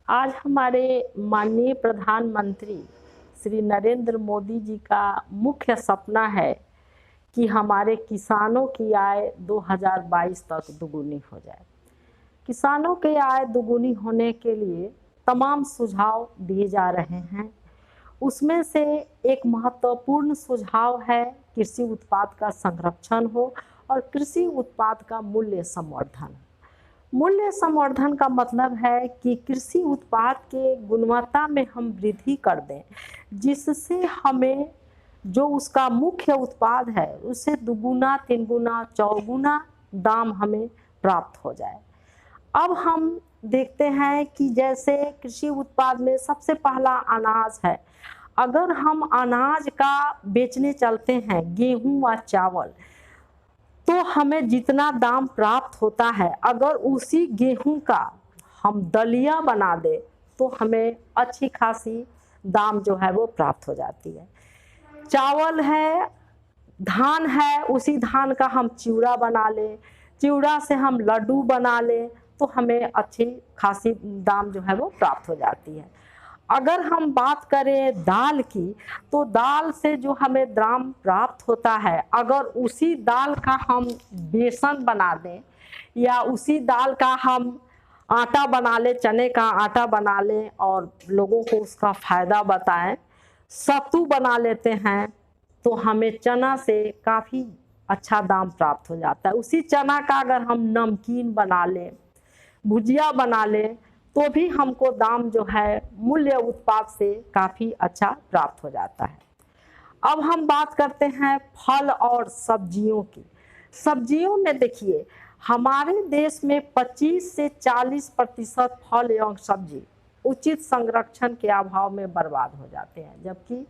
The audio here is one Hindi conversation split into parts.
आज हमारे माननीय प्रधानमंत्री श्री नरेंद्र मोदी जी का मुख्य सपना है कि हमारे किसानों की आय 2022 तक दुगुनी हो जाए। किसानों की आय दुगुनी होने के लिए तमाम सुझाव दिए जा रहे हैं। उसमें से एक महत्वपूर्ण सुझाव है कृषि उत्पाद का संरक्षण हो और कृषि उत्पाद का मूल्य संवर्धन। मूल्य संवर्धन का मतलब है कि कृषि उत्पाद के गुणवत्ता में हम वृद्धि कर दें, जिससे हमें जो उसका मुख्य उत्पाद है उससे दुगुना, तीन गुना, चौगुना दाम हमें प्राप्त हो जाए। अब हम देखते हैं कि जैसे कृषि उत्पाद में सबसे पहला अनाज है। अगर हम अनाज का बेचने चलते हैं, गेहूं व चावल, तो हमें जितना दाम प्राप्त होता है, अगर उसी गेहूं का हम दलिया बना दे तो हमें अच्छी खासी दाम जो है वो प्राप्त हो जाती है। चावल है, धान है, उसी धान का हम चिवड़ा बना ले, चिवड़ा से हम लड्डू बना ले तो हमें अच्छी खासी दाम जो है वो प्राप्त हो जाती है। अगर हम बात करें दाल की, तो दाल से जो हमें दाम प्राप्त होता है, अगर उसी दाल का हम बेसन बना दें या उसी दाल का हम आटा बना ले, चने का आटा बना लें और लोगों को उसका फायदा बताएं, सत्तू बना लेते हैं, तो हमें चना से काफ़ी अच्छा दाम प्राप्त हो जाता है। उसी चना का अगर हम नमकीन बना लें, भुजिया बना लें, तो भी हमको दाम जो है मूल्य उत्पाद से काफ़ी अच्छा प्राप्त हो जाता है। अब हम बात करते हैं फल और सब्जियों की। सब्जियों में देखिए, हमारे देश में 25 से 40% फल एवं सब्जी उचित संरक्षण के अभाव में बर्बाद हो जाते हैं, जबकि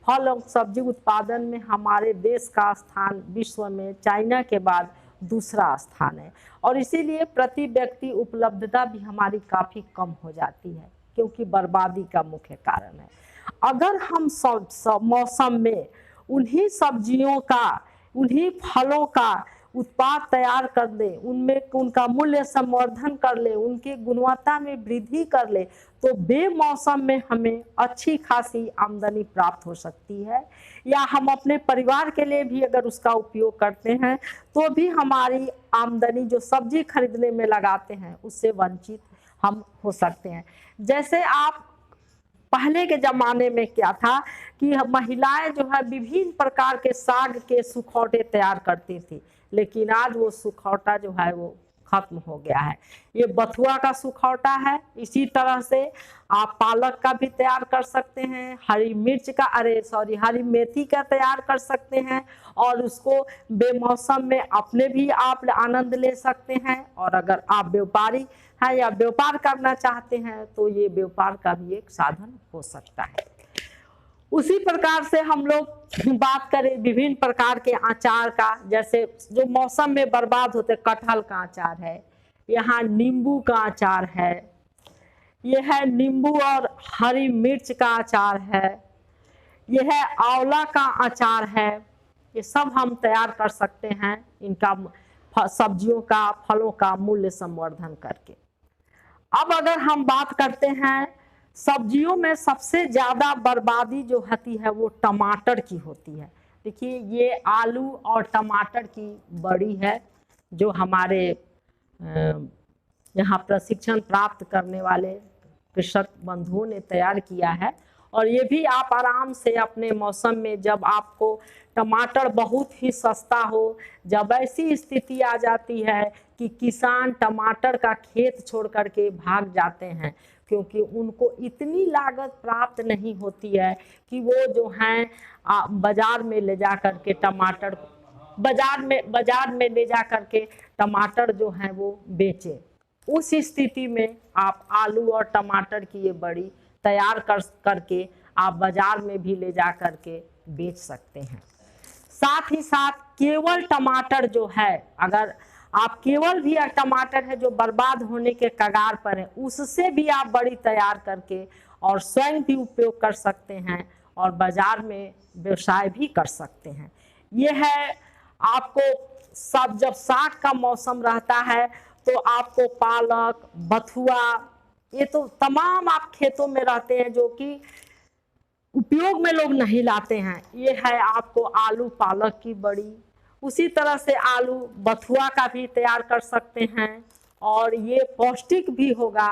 फल और सब्जी उत्पादन में हमारे देश का स्थान विश्व में चाइना के बाद दूसरा स्थान है। और इसीलिए प्रति व्यक्ति उपलब्धता भी हमारी काफ़ी कम हो जाती है, क्योंकि बर्बादी का मुख्य कारण है। अगर हम मौसम में उन्हीं सब्जियों का, उन्हीं फलों का उत्पाद तैयार कर दें, उनमें उनका मूल्य संवर्धन कर ले, उनकी गुणवत्ता में वृद्धि कर ले, तो बेमौसम में हमें अच्छी खासी आमदनी प्राप्त हो सकती है। या हम अपने परिवार के लिए भी अगर उसका उपयोग करते हैं तो भी हमारी आमदनी जो सब्जी खरीदने में लगाते हैं उससे वंचित हम हो सकते हैं। जैसे आप पहले के ज़माने में क्या था कि महिलाएं जो है विभिन्न प्रकार के साग के सुखौटे तैयार करती थी, लेकिन आज वो सुखौटा जो है वो खत्म हो गया है। ये बथुआ का सुखौटा है। इसी तरह से आप पालक का भी तैयार कर सकते हैं, हरी मिर्च का, हरी मेथी का तैयार कर सकते हैं और उसको बेमौसम में अपने भी आप आनंद ले सकते हैं। और अगर आप व्यापारी हैं या व्यापार करना चाहते हैं तो ये व्यापार का भी एक साधन हो सकता है। उसी प्रकार से हम लोग बात करें विभिन्न प्रकार के अचार का, जैसे जो मौसम में बर्बाद होते, कटहल का अचार है, यहाँ नींबू का अचार है, यह है नींबू और हरी मिर्च का अचार है, यह है आंवला का अचार है। ये सब हम तैयार कर सकते हैं इनका सब्जियों का, फलों का मूल्य संवर्धन करके। अब अगर हम बात करते हैं सब्जियों में सबसे ज्यादा बर्बादी जो होती है वो टमाटर की होती है। देखिए, ये आलू और टमाटर की बड़ी है जो हमारे यहाँ प्रशिक्षण प्राप्त करने वाले कृषक बंधुओं ने तैयार किया है। और ये भी आप आराम से अपने मौसम में, जब आपको टमाटर बहुत ही सस्ता हो, जब ऐसी स्थिति आ जाती है कि किसान टमाटर का खेत छोड़ करके भाग जाते हैं, क्योंकि उनको इतनी लागत प्राप्त नहीं होती है कि वो जो हैं बाजार में ले जा करके टमाटर, बाजार में ले जा करके टमाटर जो हैं वो बेचें। उस स्थिति में आप आलू और टमाटर की ये बड़ी तैयार करके आप बाजार में भी ले जा करके बेच सकते हैं। साथ ही साथ केवल टमाटर जो है, अगर आप केवल भी टमाटर है जो बर्बाद होने के कगार पर है, उससे भी आप बड़ी तैयार करके और स्वयं भी उपयोग कर सकते हैं और बाजार में व्यवसाय भी कर सकते हैं। ये है आपको जब साग का मौसम रहता है तो आपको पालक, बथुआ, ये तो तमाम आप खेतों में रहते हैं जो कि उपयोग में लोग नहीं लाते हैं। ये है आपको आलू पालक की बड़ी, उसी तरह से आलू बथुआ का भी तैयार कर सकते हैं और ये पौष्टिक भी होगा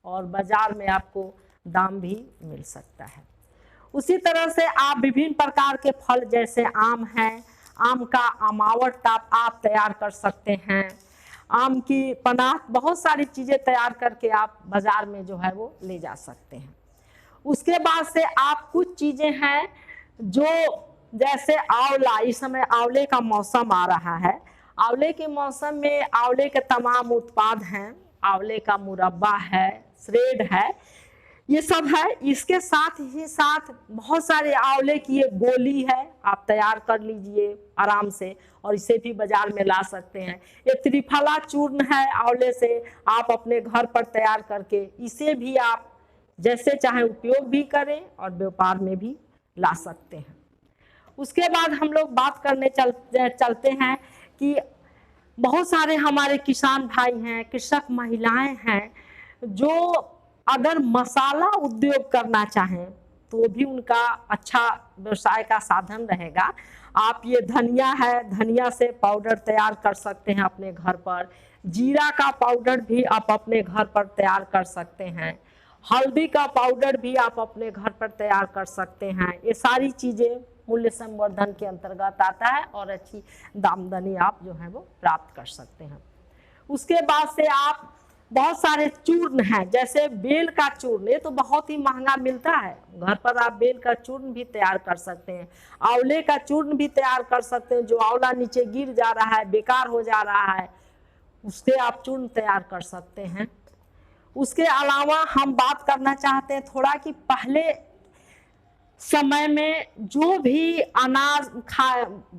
और बाजार में आपको दाम भी मिल सकता है। उसी तरह से आप विभिन्न प्रकार के फल जैसे आम है, आम का अमावट आप तैयार कर सकते हैं, आम की पनाह, बहुत सारी चीज़ें तैयार करके आप बाजार में जो है वो ले जा सकते हैं। उसके बाद से आप कुछ चीज़ें हैं जो जैसे आंवला, इस समय आंवले का मौसम आ रहा है, आंवले के मौसम में आंवले के तमाम उत्पाद हैं, आंवले का मुरब्बा है, श्रेड है, ये सब है। इसके साथ ही साथ बहुत सारे आंवले की ये गोली है, आप तैयार कर लीजिए आराम से और इसे भी बाजार में ला सकते हैं। ये त्रिफला चूर्ण है आंवले से, आप अपने घर पर तैयार करके इसे भी आप जैसे चाहे उपयोग भी करें और व्यापार में भी ला सकते हैं। उसके बाद हम लोग बात करने चलते हैं कि बहुत सारे हमारे किसान भाई हैं, कृषक महिलाएं हैं जो अगर मसाला उद्योग करना चाहें तो भी उनका अच्छा व्यवसाय का साधन रहेगा। आप ये धनिया है, धनिया से पाउडर तैयार कर सकते हैं अपने घर पर, जीरा का पाउडर भी आप अपने घर पर तैयार कर सकते हैं, हल्दी का पाउडर भी आप अपने घर पर तैयार कर सकते हैं। ये सारी चीज़ें मूल्य संवर्धन के अंतर्गत आता है और अच्छी आमदनी आप जो है वो प्राप्त कर सकते हैं। उसके बाद से आप बहुत सारे चूर्ण हैं, जैसे बेल का चूर्ण, ये तो बहुत ही महंगा मिलता है, घर पर आप बेल का चूर्ण भी तैयार कर सकते हैं, आंवले का चूर्ण भी तैयार कर सकते हैं, जो आंवला नीचे गिर जा रहा है, बेकार हो जा रहा है, उससे आप चूर्ण तैयार कर सकते हैं। उसके अलावा हम बात करना चाहते हैं थोड़ा कि पहले समय में जो भी अनाज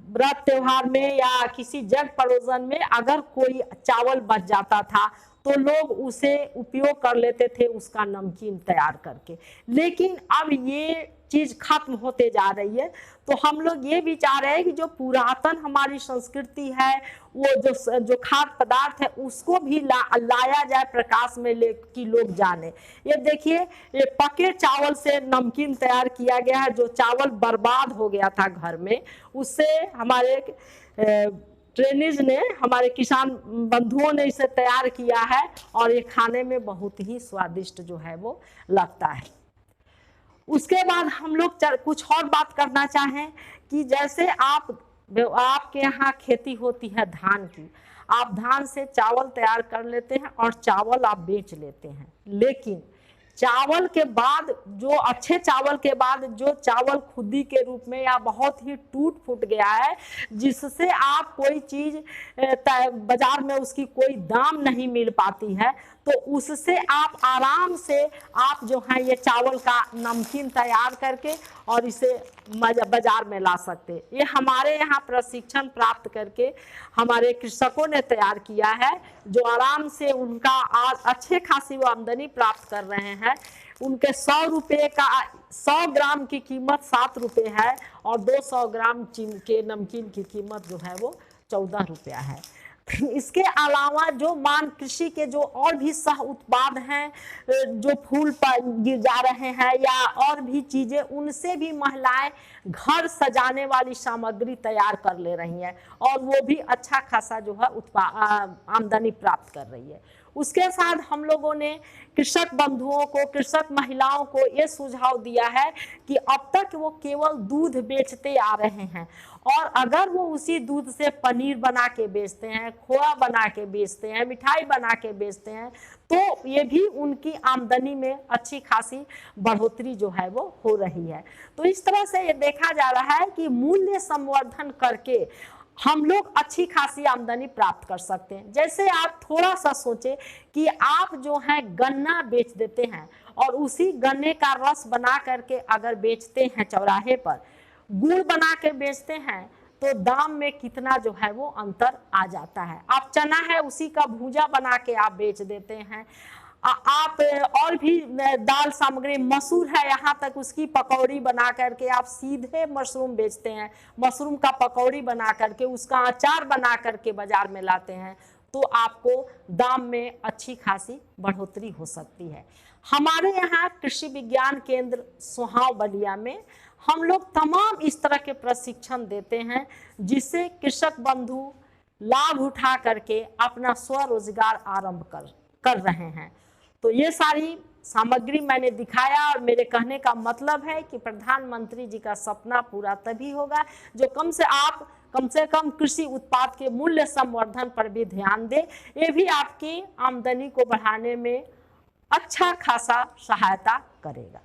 व्रत त्योहार में या किसी जग परोजन में अगर कोई चावल बच जाता था तो लोग उसे उपयोग कर लेते थे उसका नमकीन तैयार करके, लेकिन अब ये चीज़ खत्म होते जा रही है। तो हम लोग ये विचार रहे हैं कि जो पुरातन हमारी संस्कृति है, वो जो खाद्य पदार्थ है उसको भी लाया जाए प्रकाश में ले कि लोग जाने। ये देखिए, ये पके चावल से नमकीन तैयार किया गया है, जो चावल बर्बाद हो गया था घर में, उससे हमारे ट्रेनिज ने, हमारे किसान बंधुओं ने इसे तैयार किया है और ये खाने में बहुत ही स्वादिष्ट जो है वो लगता है। उसके बाद हम लोग कुछ और बात करना चाहें कि जैसे आपके यहाँ खेती होती है धान की, आप धान से चावल तैयार कर लेते हैं और चावल आप बेच लेते हैं, लेकिन चावल के बाद जो अच्छे चावल के बाद जो चावल खुदी के रूप में या बहुत ही टूट फूट गया है, जिससे आप कोई चीज़ बाजार में उसकी कोई दाम नहीं मिल पाती है, तो उससे आप आराम से आप जो है ये चावल का नमकीन तैयार करके और इसे बाजार में ला सकते। ये हमारे यहाँ प्रशिक्षण प्राप्त करके हमारे कृषकों ने तैयार किया है, जो आराम से उनका आज अच्छे खासी वो आमदनी प्राप्त कर रहे हैं। उनके 100 रुपये का 100 ग्राम की कीमत 7 रुपये है और 200 ग्राम के नमकीन की कीमत जो है वो 14 रुपया है। इसके अलावा जो मान कृषि के जो और भी सह उत्पाद हैं, जो फूल पर गिर जा रहे हैं या और भी चीज़ें, उनसे भी महिलाएं घर सजाने वाली सामग्री तैयार कर ले रही हैं और वो भी अच्छा खासा जो है आमदनी प्राप्त कर रही है। उसके साथ हम लोगों ने कृषक बंधुओं को, कृषक महिलाओं को ये सुझाव दिया है कि अब तक वो केवल दूध बेचते आ रहे हैं और अगर वो उसी दूध से पनीर बना के बेचते हैं, खोआ बना के बेचते हैं, मिठाई बना के बेचते हैं, तो ये भी उनकी आमदनी में अच्छी खासी बढ़ोतरी जो है वो हो रही है। तो इस तरह से ये देखा जा रहा है कि मूल्य संवर्धन करके हम लोग अच्छी खासी आमदनी प्राप्त कर सकते हैं। जैसे आप थोड़ा सा सोचें कि आप जो है गन्ना बेच देते हैं और उसी गन्ने का रस बना करके अगर बेचते हैं, चौराहे पर गुड़ बना के बेचते हैं, तो दाम में कितना जो है वो अंतर आ जाता है। आप चना है उसी का भूजा बना के आप बेच देते हैं, आप और भी दाल सामग्री, मसूर है यहाँ तक उसकी पकौड़ी बना करके आप सीधे मशरूम बेचते हैं, मशरूम का पकौड़ी बना करके उसका अचार बना करके बाजार में लाते हैं, तो आपको दाम में अच्छी खासी बढ़ोतरी हो सकती है। हमारे यहाँ कृषि विज्ञान केंद्र सोहाव बलिया में हम लोग तमाम इस तरह के प्रशिक्षण देते हैं, जिससे कृषक बंधु लाभ उठा करके अपना स्वरोजगार आरंभ कर रहे हैं। तो ये सारी सामग्री मैंने दिखाया, और मेरे कहने का मतलब है कि प्रधानमंत्री जी का सपना पूरा तभी होगा जो कम से कम कृषि उत्पाद के मूल्य संवर्धन पर भी ध्यान दे। ये भी आपकी आमदनी को बढ़ाने में अच्छा खासा सहायता करेगा।